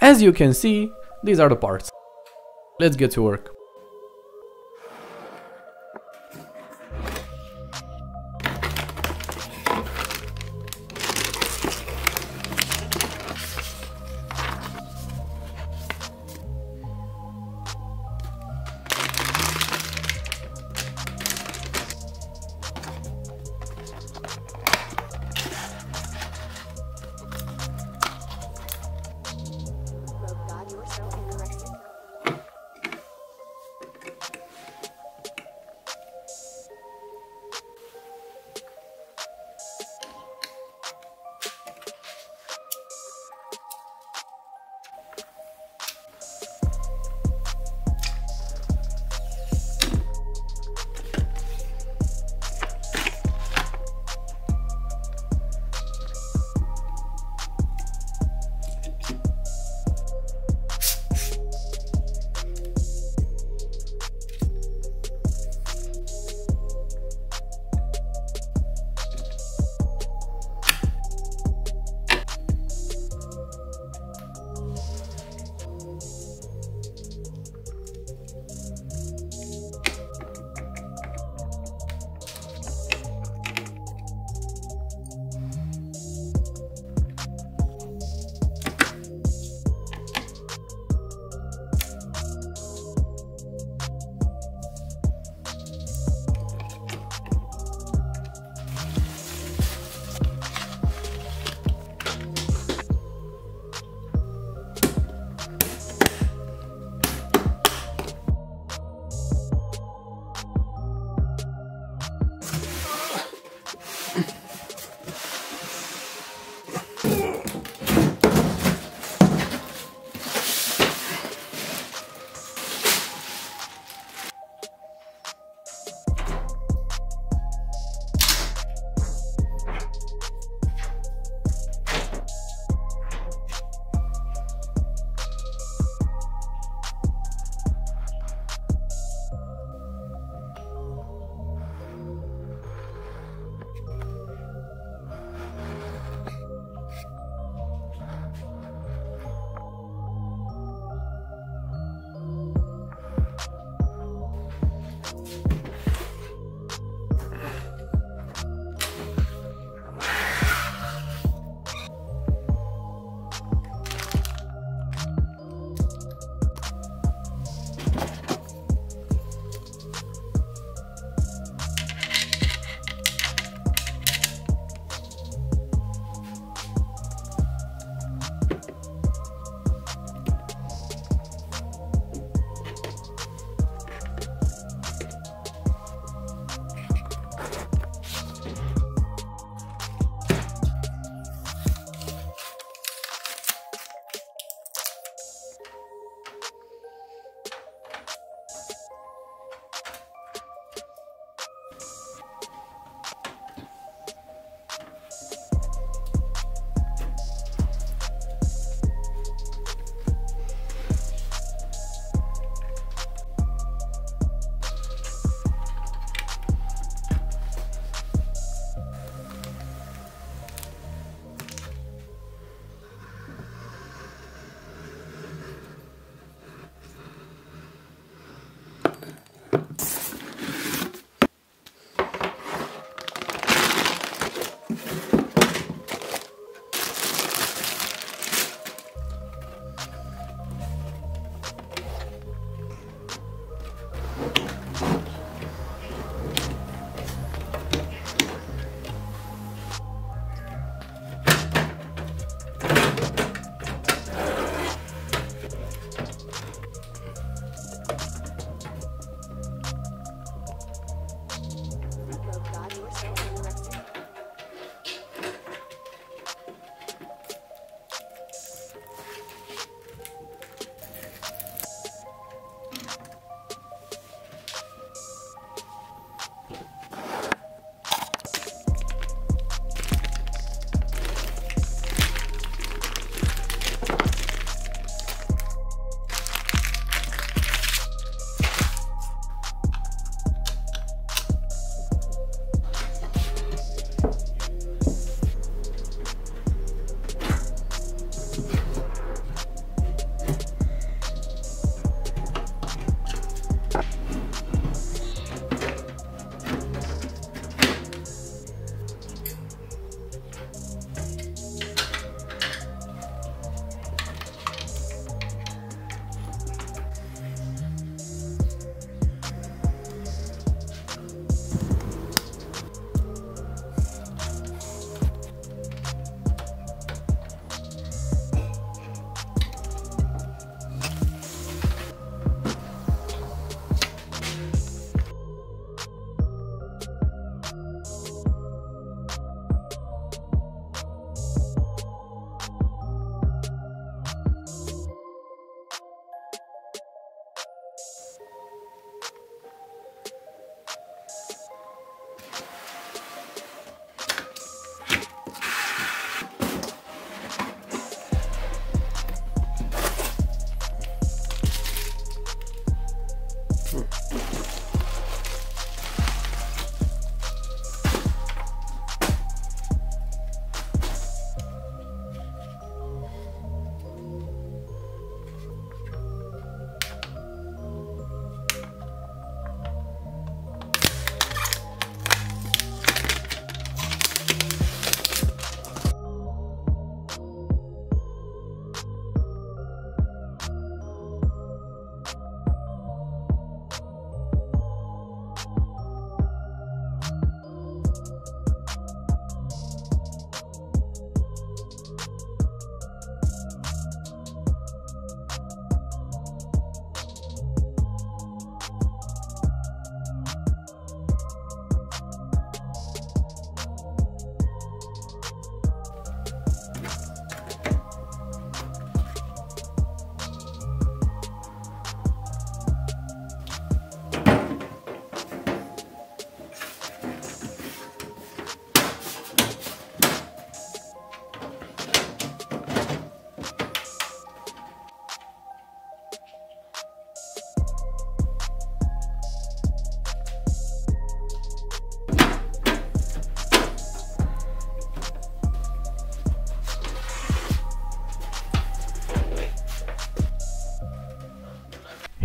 As you can see, these are the parts. Let's get to work.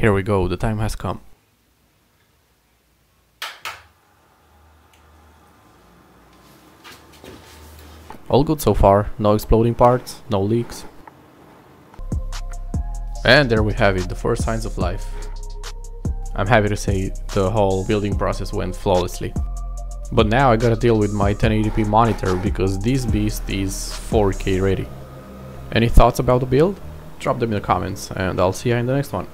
Here we go, the time has come. All good so far, no exploding parts, no leaks. And there we have it, the first signs of life. I'm happy to say the whole building process went flawlessly. But now I gotta deal with my 1080p monitor because this beast is 4K ready. Any thoughts about the build? Drop them in the comments and I'll see you in the next one.